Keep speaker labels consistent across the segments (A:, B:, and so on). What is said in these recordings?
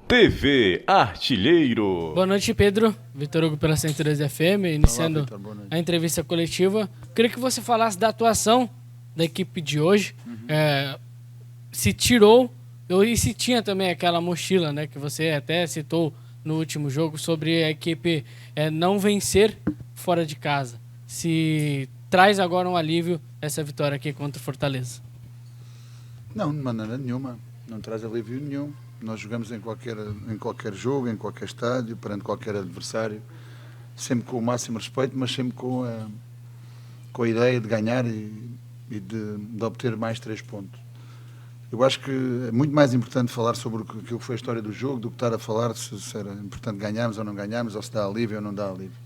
A: TV Artilheiro.
B: Boa noite, Pedro. Vitor Hugo pela 103 FM, iniciando
C: Olá, Vitor,
B: a entrevista coletiva. Queria que você falasse da atuação da equipe de hoje. Se tirou, e se tinha também aquela mochila, né, que você até citou no último jogo, sobre a equipe não vencer fora de casa. Se traz agora um alívio essa vitória aqui contra o Fortaleza.
C: Não, de maneira nenhuma. Não traz alívio nenhum. Nós jogamos em qualquer jogo, em qualquer estádio, perante qualquer adversário, sempre com o máximo respeito, mas sempre com a ideia de ganhar e de obter mais 3 pontos. Eu acho que é muito mais importante falar sobre aquilo que foi a história do jogo do que estar a falar se era importante ganharmos ou não ganharmos, ou se dá alívio ou não dá alívio.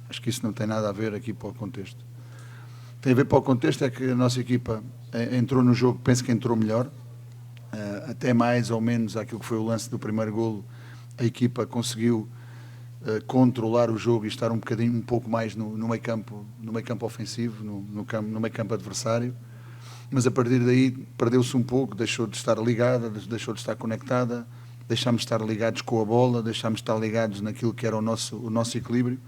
C: Acho que isso não tem nada a ver aqui para o contexto. Tem a ver para o contexto é que a nossa equipa entrou no jogo, penso que entrou melhor, até mais ou menos aquilo que foi o lance do primeiro golo, a equipa conseguiu controlar o jogo e estar um pouco mais no meio campo ofensivo, no meio campo adversário, mas a partir daí perdeu-se um pouco, deixou de estar ligada, deixou de estar conectada, deixámos de estar ligados com a bola, deixámos de estar ligados naquilo que era o nosso equilíbrio,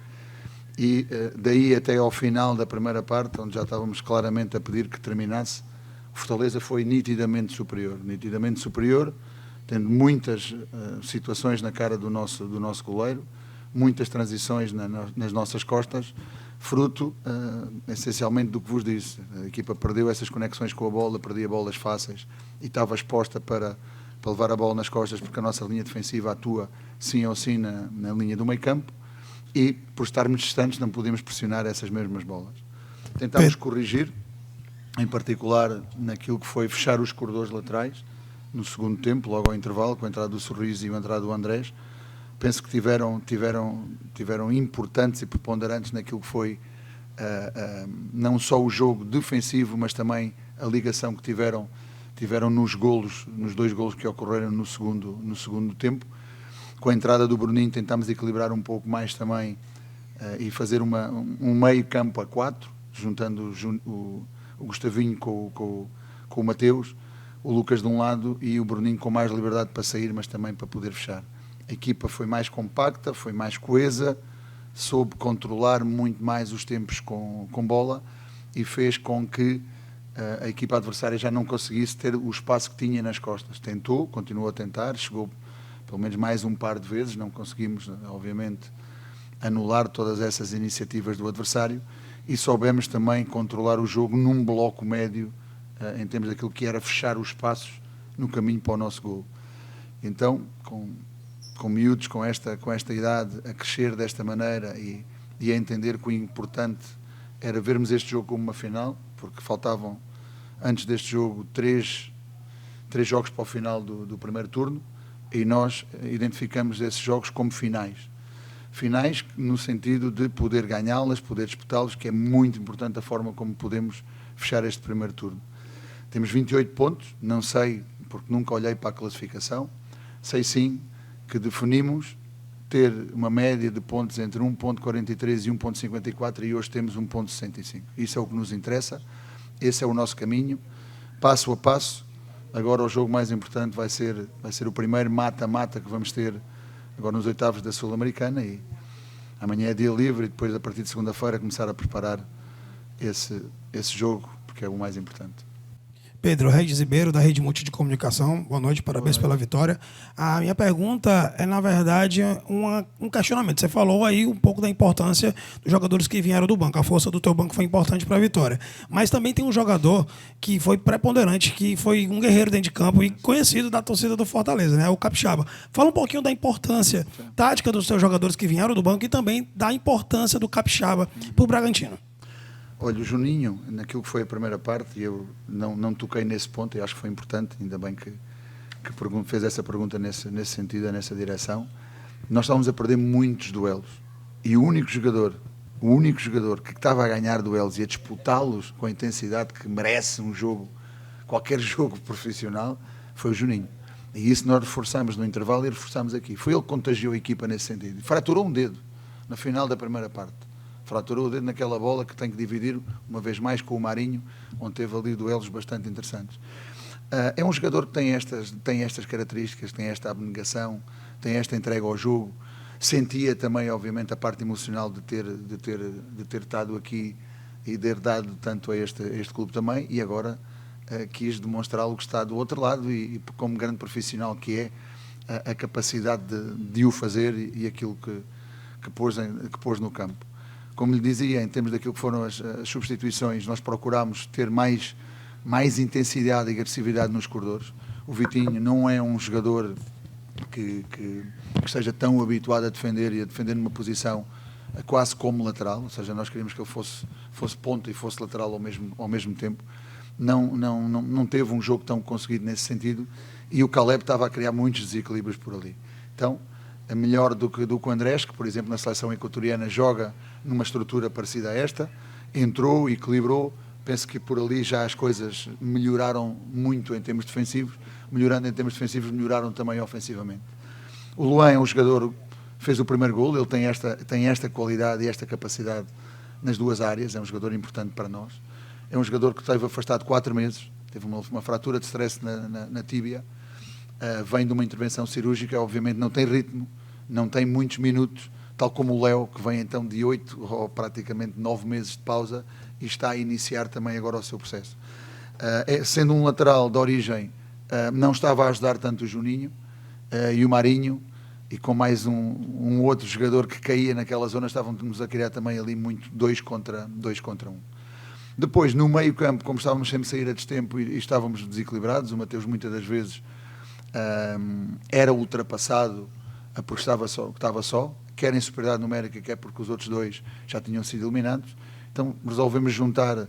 C: e daí até ao final da primeira parte, onde já estávamos claramente a pedir que terminasse, o Fortaleza foi nitidamente superior, tendo muitas situações na cara do nosso goleiro, muitas transições nas nossas costas, fruto essencialmente do que vos disse. A equipa perdeu essas conexões com a bola, perdia bolas fáceis e estava exposta para levar a bola nas costas, porque a nossa linha defensiva atua sim ou sim na linha do meio campo, e por estarmos distantes não podíamos pressionar essas mesmas bolas. Tentámos corrigir, em particular naquilo que foi fechar os corredores laterais no segundo tempo, logo ao intervalo, com a entrada do Sorriso e a entrada do Andrés. Penso que tiveram importantes e preponderantes naquilo que foi não só o jogo defensivo, mas também a ligação que tiveram nos 2 golos que ocorreram no segundo tempo. Com a entrada do Bruninho tentámos equilibrar um pouco mais também e fazer um meio campo a 4, juntando o Gustavinho com o Mateus, o Lucas de um lado e o Bruninho com mais liberdade para sair, mas também para poder fechar. A equipa foi mais compacta, foi mais coesa, soube controlar muito mais os tempos com bola e fez com que a equipa adversária já não conseguisse ter o espaço que tinha nas costas. Tentou, continuou a tentar, chegou pelo menos mais um par de vezes, não conseguimos, obviamente, anular todas essas iniciativas do adversário, e soubemos também controlar o jogo num bloco médio, em termos daquilo que era fechar os espaços no caminho para o nosso golo. Então, com miúdos com esta idade a crescer desta maneira e a entender que o importante era vermos este jogo como uma final, porque faltavam antes deste jogo três jogos para o final do primeiro turno, e nós identificamos esses jogos como finais no sentido de poder ganhá-las, poder disputá-los, que é muito importante a forma como podemos fechar este primeiro turno. Temos 28 pontos, não sei, porque nunca olhei para a classificação, sei sim que definimos ter uma média de pontos entre 1.43 e 1.54 e hoje temos 1.65. Isso é o que nos interessa, esse é o nosso caminho, passo a passo. Agora o jogo mais importante vai ser o primeiro mata-mata que vamos ter agora nos oitavos da Sul-Americana, e amanhã é dia livre e depois a partir de segunda-feira começar a preparar esse jogo, porque é o mais importante.
D: Pedro Regis Ribeiro, da Rede Multi de Comunicação. Boa noite, parabéns pela vitória. A minha pergunta é, na verdade, um questionamento. Você falou aí um pouco da importância dos jogadores que vieram do banco. A força do teu banco foi importante para a vitória. Mas também tem um jogador que foi preponderante, que foi um guerreiro dentro de campo e conhecido da torcida do Fortaleza, né? O Capixaba. Fala um pouquinho da importância tática dos seus jogadores que vieram do banco e também da importância do Capixaba para o Bragantino.
C: Olha, o Juninho, naquilo que foi a primeira parte, eu não toquei nesse ponto, e acho que foi importante, ainda bem que fez essa pergunta nesse sentido, nessa direção. Nós estávamos a perder muitos duelos, e o único jogador que estava a ganhar duelos e a disputá-los com a intensidade que merece qualquer jogo profissional, foi o Juninho. E isso nós reforçamos no intervalo e reforçamos aqui. Foi ele que contagiou a equipa nesse sentido. Fraturou um dedo na final da primeira parte. Fraturou o dedo naquela bola que tem que dividir uma vez mais com o Marinho, onde teve ali duelos bastante interessantes. É um jogador que tem estas características, tem esta abnegação, tem esta entrega ao jogo. Sentia também, obviamente, a parte emocional de ter estado aqui e ter dado tanto a este clube também, e agora quis demonstrá-lo que está do outro lado e como grande profissional que é, a capacidade de o fazer e aquilo que pôs no campo. Como lhe dizia, em termos daquilo que foram as substituições, nós procurámos ter mais intensidade e agressividade nos corredores. O Vitinho não é um jogador que esteja tão habituado a defender e a defender numa posição quase como lateral, ou seja, nós queríamos que ele fosse ponta e fosse lateral ao mesmo tempo. Não teve um jogo tão conseguido nesse sentido, e o Caleb estava a criar muitos desequilíbrios por ali. Então, é melhor do que o Andrés, que por exemplo na seleção equatoriana joga numa estrutura parecida a esta, entrou, equilibrou. Penso que por ali já as coisas melhoraram muito em termos defensivos, melhorando em termos defensivos, melhoraram também ofensivamente. O Luan é um jogador, fez o primeiro gol, ele tem esta qualidade e esta capacidade nas duas áreas, é um jogador importante para nós. É um jogador que esteve afastado 4 meses, teve uma fratura de stress na tíbia, vem de uma intervenção cirúrgica, obviamente não tem ritmo, não tem muitos minutos, tal como o Léo, que vem então de 8 ou praticamente 9 meses de pausa e está a iniciar também agora o seu processo. Sendo um lateral de origem, não estava a ajudar tanto o Juninho e o Marinho, e com mais um outro jogador que caía naquela zona, estávamos a criar também ali muito 2 contra 1. Depois, no meio campo, como estávamos sempre a sair a destempo e estávamos desequilibrados, o Mateus muitas das vezes era ultrapassado porque estava só, quer em superioridade numérica, quer porque os outros 2 já tinham sido eliminados. Então resolvemos juntar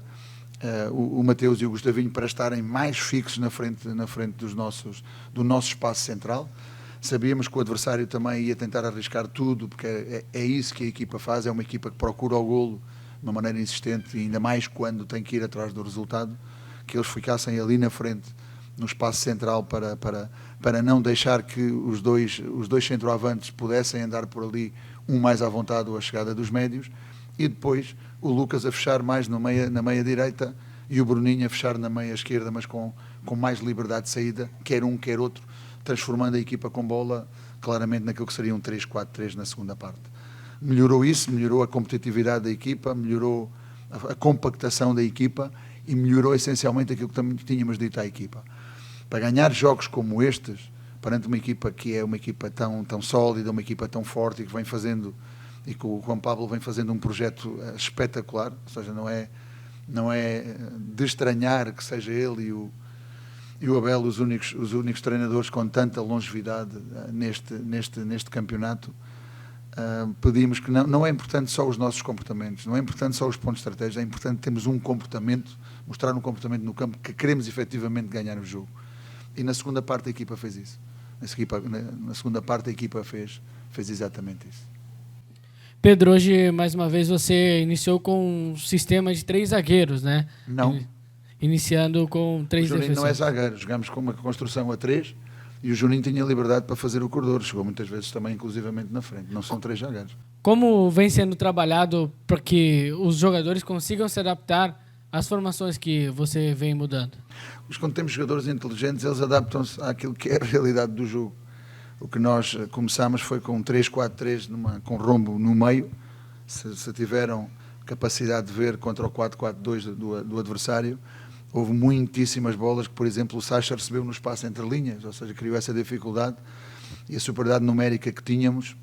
C: o Mateus e o Gustavinho para estarem mais fixos na frente do nosso espaço central. Sabíamos que o adversário também ia tentar arriscar tudo, porque é isso que a equipa faz, é uma equipa que procura o golo de uma maneira insistente, e ainda mais quando tem que ir atrás do resultado, que eles ficassem ali na frente, no espaço central, para não deixar que os dois centroavantes pudessem andar por ali, um mais à vontade ou a chegada dos médios, e depois o Lucas a fechar mais na meia direita e o Bruninho a fechar na meia esquerda, mas com mais liberdade de saída, quer um, quer outro, transformando a equipa com bola claramente naquilo que seria um 3-4-3 na segunda parte. Melhorou isso, melhorou a competitividade da equipa, melhorou a compactação da equipa e melhorou essencialmente aquilo que também tínhamos dito à equipa. Para ganhar jogos como estes, perante uma equipa que é uma equipa tão sólida, uma equipa tão forte e que vem fazendo, e que o Juan Pablo vem fazendo um projeto espetacular, ou seja, não é de estranhar que seja ele e o Abel os únicos treinadores com tanta longevidade neste campeonato. Pedimos que não é importante só os nossos comportamentos, não é importante só os pontos estratégicos, é importante termos um comportamento, mostrar um comportamento no campo que queremos efetivamente ganhar o jogo. E na segunda parte a equipa fez isso. Na segunda parte a equipa fez exatamente isso.
B: Pedro, hoje mais uma vez você iniciou com um sistema de 3 zagueiros, né?
C: Não.
B: Iniciando com 3 defensores.
C: O Juninho não é zagueiro, jogamos com uma construção a 3 e o Juninho tinha liberdade para fazer o corredor, chegou muitas vezes também inclusivamente na frente, não são 3 zagueiros.
B: Como vem sendo trabalhado para que os jogadores consigam se adaptar às formações que você vem mudando?
C: Quando temos jogadores inteligentes, eles adaptam-se àquilo que é a realidade do jogo. O que nós começámos foi com um 3-4-3 com rombo no meio. Se tiveram capacidade de ver contra o 4-4-2 do adversário, houve muitíssimas bolas que, por exemplo, o Sacha recebeu no espaço entre linhas, ou seja, criou essa dificuldade, e a superioridade numérica que tínhamos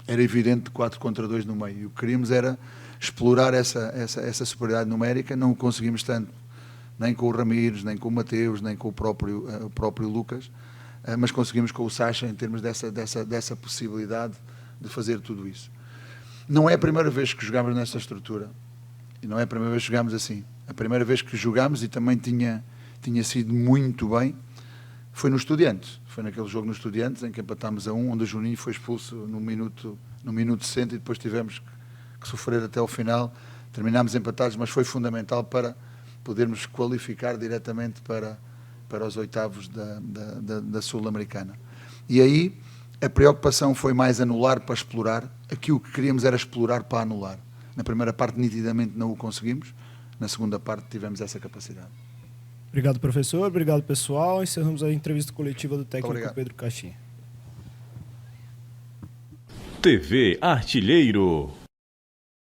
C: era evidente de 4 contra 2 no meio. E o que queríamos era explorar essa superioridade numérica, não o conseguimos tanto, nem com o Ramires, nem com o Mateus, nem com o próprio Lucas, mas conseguimos com o Sacha em termos dessa possibilidade de fazer tudo isso. Não é a primeira vez que jogamos nessa estrutura, e não é a primeira vez que jogamos assim. A primeira vez que jogámos, e também tinha sido muito bem, foi no Estudiantes. Foi naquele jogo no Estudiantes, em que empatámos a 1, onde o Juninho foi expulso no minuto 60 e depois tivemos que sofrer até ao final. Terminámos empatados, mas foi fundamental para podermos qualificar diretamente para os oitavos da Sul-Americana. E aí a preocupação foi mais anular para explorar. Aquilo que queríamos era explorar para anular. Na primeira parte nitidamente não o conseguimos, na segunda parte tivemos essa capacidade.
E: Obrigado, professor. Obrigado, pessoal. Encerramos a entrevista coletiva do técnico
C: Obrigado.
E: Pedro Caixinha.
A: TV Artilheiro.